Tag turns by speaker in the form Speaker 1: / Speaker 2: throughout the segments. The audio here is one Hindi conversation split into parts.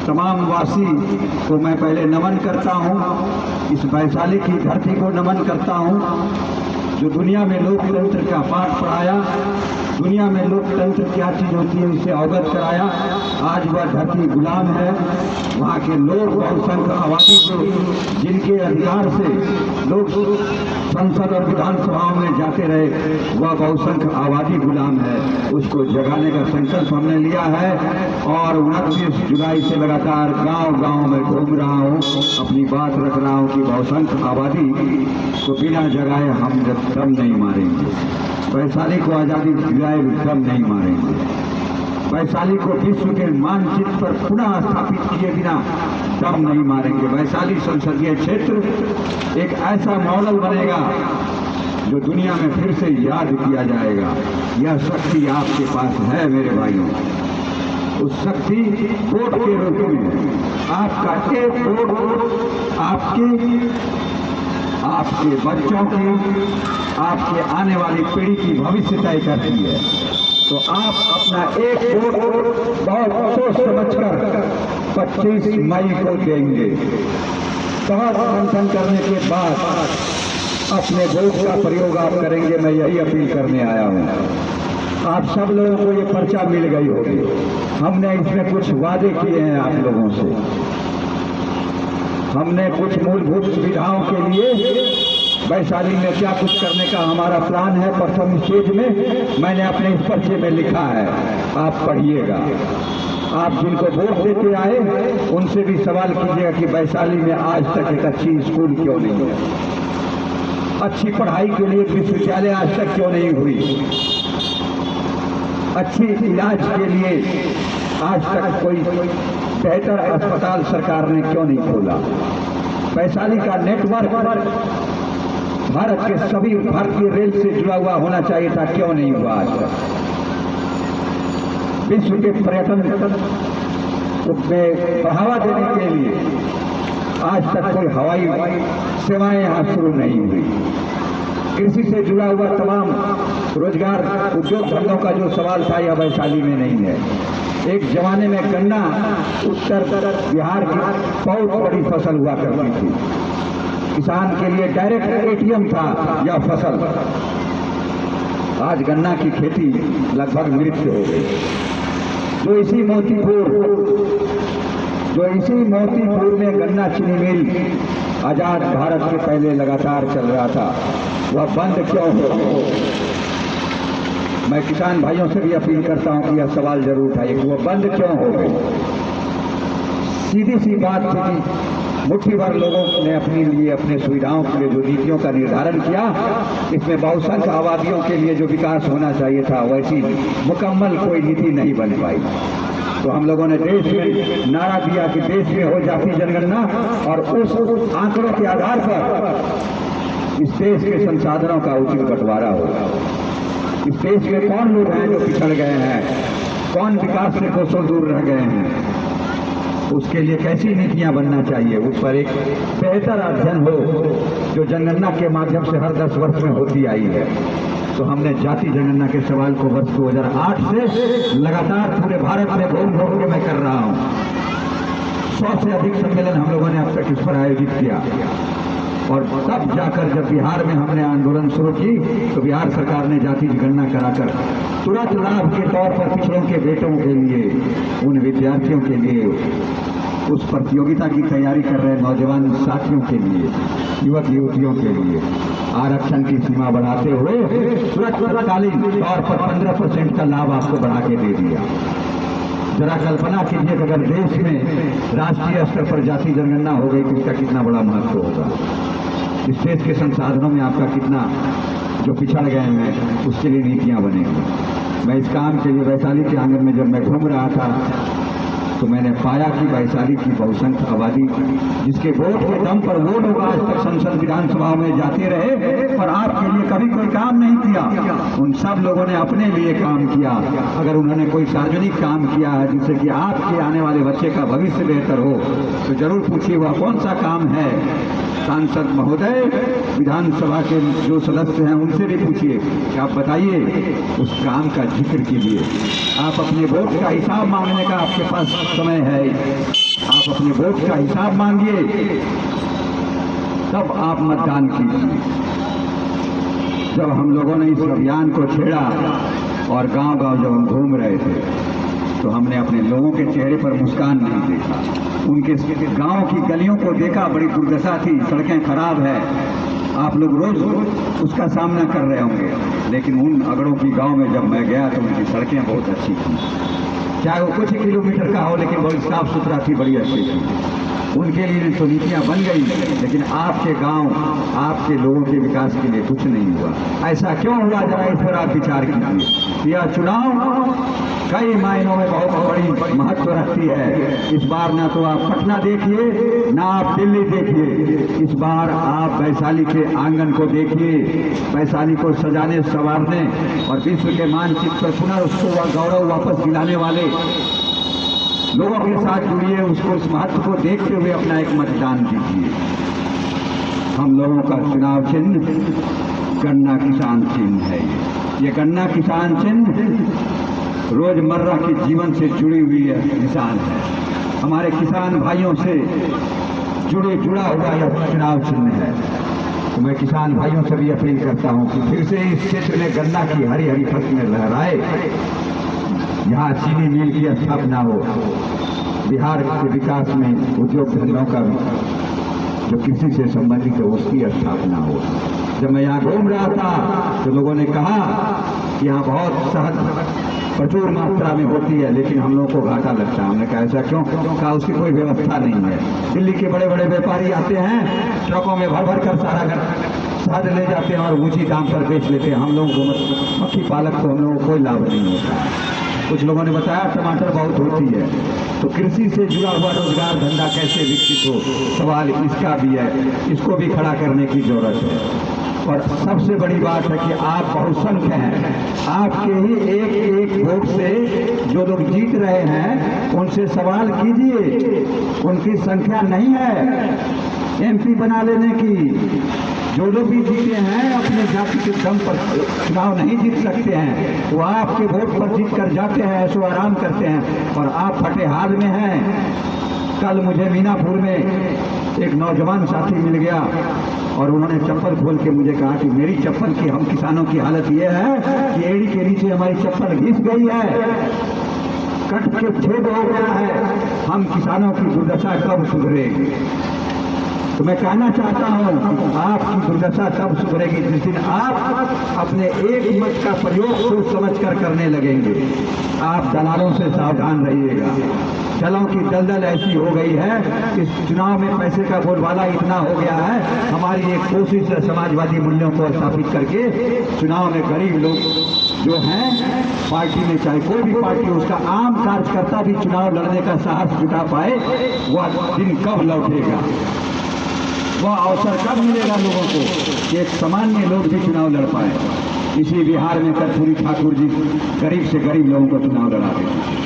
Speaker 1: तमाम वासी को मैं पहले नमन करता हूँ। इस वैशाली की धरती को नमन करता हूँ जो दुनिया में लोकतंत्र का पाठ पढ़ाया, दुनिया में लोकतंत्र क्या चीज़ होती है इसे अवगत कराया। आज वह धरती गुलाम है। वहाँ के लोग बहुसंख्य आबादी को जिनके अधिकार से लोग संसद और विधानसभाओं में जाते रहे, वह बहुसंख्य आबादी गुलाम है। उसको जगाने का संकल्प हमने लिया है और 29 जुलाई से लगातार गांव-गांव में घूम रहा हूँ, अपनी बात रख रहा हूँ कि बहुसंख्य आबादी को बिना जगाए हम दम नहीं मारेंगे। वैशाली को आज़ादी दिलाए दम नहीं मारेंगे। वैशाली को विश्व के मानचित्र पर पुनः स्थापित किए बिना दम नहीं मारेंगे। वैशाली संसदीय क्षेत्र एक ऐसा मॉडल बनेगा जो दुनिया में फिर से याद किया जाएगा। यह शक्ति आपके पास है मेरे भाइयों। उस शक्ति वोट के रूप में आपका एक वोट आपके बच्चों की, आपके आने वाली पीढ़ी की भविष्य तय करती है। तो आप अपना एक वोट बहुत सोच समझकर 25 मई को देंगे। बहुत मंथन करने के बाद अपने वोट का प्रयोग आप करेंगे। मैं यही अपील करने आया हूँ। आप सब लोगों को ये पर्चा मिल गई होगी। हमने इसमें कुछ वादे किए हैं आप लोगों से। हमने कुछ मूलभूत सुविधाओं के लिए वैशाली में क्या कुछ करने का हमारा प्लान है। प्रथम स्टेज में मैंने अपने इस पर्चे में लिखा है, आप पढ़िएगा। आप जिनको वोट देते आए उनसे भी सवाल कीजिएगा कि वैशाली में आज तक एक अच्छी स्कूल क्यों नहीं है, अच्छी पढ़ाई के लिए विश्वविद्यालय आज तक क्यों नहीं हुई, अच्छी इलाज के लिए आज तक कोई बेहतर अस्पताल सरकार ने क्यों नहीं खोला। वैशाली का नेटवर्क भारत के सभी भारतीय रेल से जुड़ा हुआ होना चाहिए था, क्यों नहीं हुआ आज तक। विश्व के पर्यटन में बढ़ावा देने के लिए आज तक कोई हवाई सेवाएं यहाँ शुरू नहीं हुई। कृषि से जुड़ा हुआ तमाम रोजगार उद्योग धंधों का जो सवाल था यह वैशाली में नहीं है। एक जमाने में गन्ना उत्तर बिहार की बहुत बड़ी फसल हुआ करती थी। किसान के लिए डायरेक्ट एटीएम था यह फसल। आज गन्ना की खेती लगभग मृत हो गई। जो इसी मोतीपुर में गन्ना चीनी मिल आजाद भारत के पहले लगातार चल रहा था, वह बंद क्यों हो। मैं किसान भाइयों से भी अपील करता हूं कि यह सवाल जरूर उठाइए कि वह बंद क्यों हो गई। सीधी सी बात थी कि मुट्ठी भर लोगों ने अपने लिए अपने सुविधाओं के लिए जो नीतियों का निर्धारण किया, इसमें बहुसंख्य आबादियों के लिए जो विकास होना चाहिए था वैसी मुकम्मल कोई नीति नहीं बन पाई। तो हम लोगों ने देश में नारा दिया कि देश में हो जाती जनगणना और उस आंकड़ों के आधार पर इस देश के संसाधनों का उचित बंटवारा होगा। इस देश में कौन लोग हैं जो पिछड़ गए हैं, कौन विकास से कोसों दूर रह गए हैं, उसके लिए कैसी नीतियां बनना चाहिए, उस पर एक बेहतर अध्ययन हो जो जनगणना के माध्यम से हर 10 वर्ष में होती आई है। तो हमने जाति जनगणना के सवाल को वर्ष 2008 से लगातार पूरे भारत में घूम घूम के मैं कर रहा हूँ। 100 से अधिक सम्मेलन हम लोगों ने अब तक इस पर आयोजित किया और तब जाकर जब बिहार में हमने आंदोलन शुरू की तो बिहार सरकार ने जाति गणना कराकर तुरंत लाभ के तौर पर पिछड़ों के बेटों के लिए, उन विद्यार्थियों के लिए, उस प्रतियोगिता की तैयारी कर रहे नौजवान साथियों के लिए, युवक युवतियों के लिए आरक्षण की सीमा बढ़ाते हुए तुरंतकालीन तौर पर 15% का लाभ आपको बढ़ा के दे दिया। जरा कल्पना कीजिए कि अगर देश में राष्ट्रीय स्तर पर जाति जनगणना हो गई तो इसका कितना बड़ा महत्व होगा। इस देश के संसाधनों में आपका कितना जो पिछड़ गए हैं उसके लिए नीतियां बनेंगी। मैं इस काम के लिए वैशाली के आंगन में जब मैं घूम रहा था तो मैंने पाया कि वैशाली की बहुसंख्य आबादी जिसके वोट के दम पर वोट होगा आज तक संसद विधानसभाओं में जाते रहे पर आपके लिए कभी कोई काम नहीं किया। उन सब लोगों ने अपने लिए काम किया। अगर उन्होंने कोई सार्वजनिक काम किया है जिससे कि आपके आने वाले बच्चे का भविष्य बेहतर हो तो जरूर पूछिए वह कौन सा काम है। सांसद महोदय विधानसभा के जो सदस्य हैं उनसे भी पूछिए कि आप बताइए उस काम का जिक्र कीजिए। आप अपने वोट का हिसाब मांगने का आपके पास समय है, आप अपने वोट का हिसाब मांगिए, तब आप मतदान कीजिए। जब हम लोगों ने इस अभियान को छेड़ा और गांव-गांव जब हम घूम रहे थे तो हमने अपने लोगों के चेहरे पर मुस्कान नहीं देखा, उनके गांव की गलियों को देखा, बड़ी दुर्दशा थी, सड़कें खराब है, आप लोग रोज उसका सामना कर रहे होंगे, लेकिन उन अगड़ों की गांव में जब मैं गया तो उनकी सड़कें बहुत अच्छी थी, चाहे वो कुछ किलोमीटर का हो लेकिन बड़ी साफ सुथरा थी, बड़ी अच्छी थी। उनके लिए तो नीतियां बन गई, लेकिन आपके गांव, आपके लोगों के विकास के लिए कुछ नहीं हुआ। ऐसा क्यों हुआ, जरा इस पर आप विचार कीजिए। यह चुनाव कई मायनों में बहुत बड़ी महत्व रखती है। इस बार ना तो आप पटना देखिए, ना आप दिल्ली देखिए, इस बार आप वैशाली के आंगन को देखिए, वैशाली को सजाने संवारने और विश्व के मानचित्र पर पुनः उसको गौरव वापस दिलाने वाले लोगों के साथ जुड़िए, उसको इस महत्व को देखते हुए अपना एक मतदान दीजिए। हम लोगों का चुनाव चिन्ह गन्ना किसान चिन्ह है। ये गन्ना किसान चिन्ह रोजमर्रा के जीवन से जुड़ी हुई निशान है, हमारे किसान भाइयों से जुड़ा हुआ यह चुनाव चिन्ह है। तो मैं किसान भाइयों से भी अपील करता हूं कि फिर से इस क्षेत्र में गन्ना की हरी हरी फसलें लहराए, यहाँ चीनी मिल की स्थापना हो, बिहार के विकास में उद्योग धंधों का जो कृषि से संबंधित है उसकी स्थापना हो। जब मैं यहाँ घूम रहा था तो लोगों ने कहा कि यहाँ बहुत शहद प्रचुर मात्रा में होती है, लेकिन हम लोगों को घाटा लगता है। हमने कहा ऐसा क्यों? कहा उसकी कोई व्यवस्था नहीं है। दिल्ली के बड़े बड़े व्यापारी आते हैं, ट्रकों में भर भर कर सारा शहद ले जाते हैं और ऊंची दाम पर बेच लेते हैं। हम लोगों को मक्खी पालक को हम लोगों को कोई लाभ नहीं होता है। कुछ लोगों ने बताया टमाटर बहुत होती है, तो कृषि से जुड़ा हुआ रोजगार धंधा कैसे विकसित हो, सवाल इसका भी है, इसको भी खड़ा करने की जरूरत है। और सबसे बड़ी बात है कि आप बहुसंख्य हैं, आपके ही एक एक वोट से जो लोग जीत रहे हैं उनसे सवाल कीजिए, उनकी संख्या नहीं है एमपी बना लेने की। जो लोग भी जीते हैं अपने जाति के दम पर चुनाव नहीं जीत सकते हैं, वो आपके वोट पर जीत कर जाते हैं, ऐसो आराम करते हैं, और आप फटे हाल में हैं। कल मुझे मीनापुर में एक नौजवान साथी मिल गया और उन्होंने चप्पल खोल के मुझे कहा कि मेरी चप्पल की, हम किसानों की हालत ये है कि एड़ी के नीचे हमारी चप्पल घिस गई है, कट के छेद हो गया है, हम किसानों की दुर्दशा कब सुधरेगी? तो मैं कहना चाहता हूं आपकी दुर्दशा तब सुधरेगी जिस दिन आप अपने एक मत का प्रयोग सोच समझ कर करने लगेंगे। आप दलालों से सावधान रहिएगा। दलों की दलदल ऐसी हो गई है, इस चुनाव में पैसे का बोलबाला इतना हो गया है। हमारी एक कोशिश है समाजवादी मूल्यों को स्थापित करके चुनाव में गरीब लोग जो हैं पार्टी में, चाहे कोई भी पार्टी, उसका आम कार्यकर्ता भी चुनाव लड़ने का साहस जुटा पाए, वह दिन कब लौटेगा? वह अवसर कब मिलेगा लोगों को कि एक सामान्य लोग भी चुनाव लड़ पाए? इसी बिहार में कर्पूरी ठाकुर जी गरीब से गरीब लोगों को चुनाव लड़ा रहे।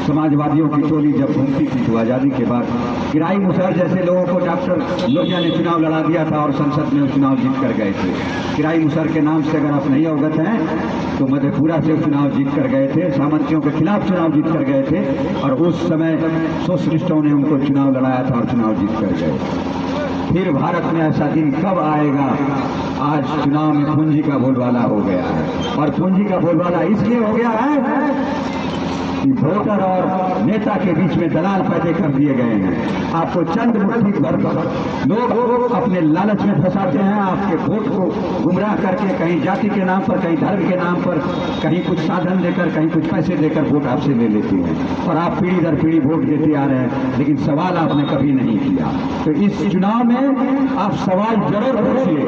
Speaker 1: समाजवादियों की टोली जब घूमती थी तो आज़ादी के बाद किराई मुसहर जैसे लोगों को डॉक्टर लोहिया ने चुनाव लड़ा दिया था और संसद में चुनाव जीत कर गए थे। किराई मुसहर के नाम से अगर आप नहीं अवगत हैं तो मधेपुरा से चुनाव जीत कर गए थे, सामंतियों के खिलाफ चुनाव जीत कर गए थे, और उस समय सोशलिस्टों ने उनको चुनाव लड़ाया था और चुनाव जीत कर गए। फिर भारत में ऐसा दिन कब आएगा? आज चुनाव में पूंजी का बोलबाला हो गया है, और पूंजी का बोलबाला इसलिए हो गया है कि वोटर और नेता के बीच में दलाल पैदा कर दिए गए हैं। आपको चंद मुट्ठी भर लोग अपने लालच में फंसाते हैं, आपके वोट को गुमराह करके कहीं जाति के नाम पर, कहीं धर्म के नाम पर, कहीं कुछ साधन देकर, कहीं कुछ पैसे देकर वोट आपसे ले लेते हैं, और आप पीढ़ी दर पीढ़ी वोट देते आ रहे हैं, लेकिन सवाल आपने कभी नहीं किया। तो इस चुनाव में आप सवाल जरूर पूछिए,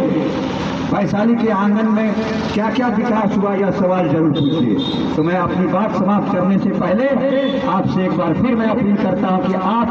Speaker 1: वैशाली के आंगन में क्या क्या विकास हुआ, यह सवाल जरूर पूछिए। तो मैं अपनी बात समाप्त करने से पहले आपसे एक बार फिर मैं अपील करता हूं कि आप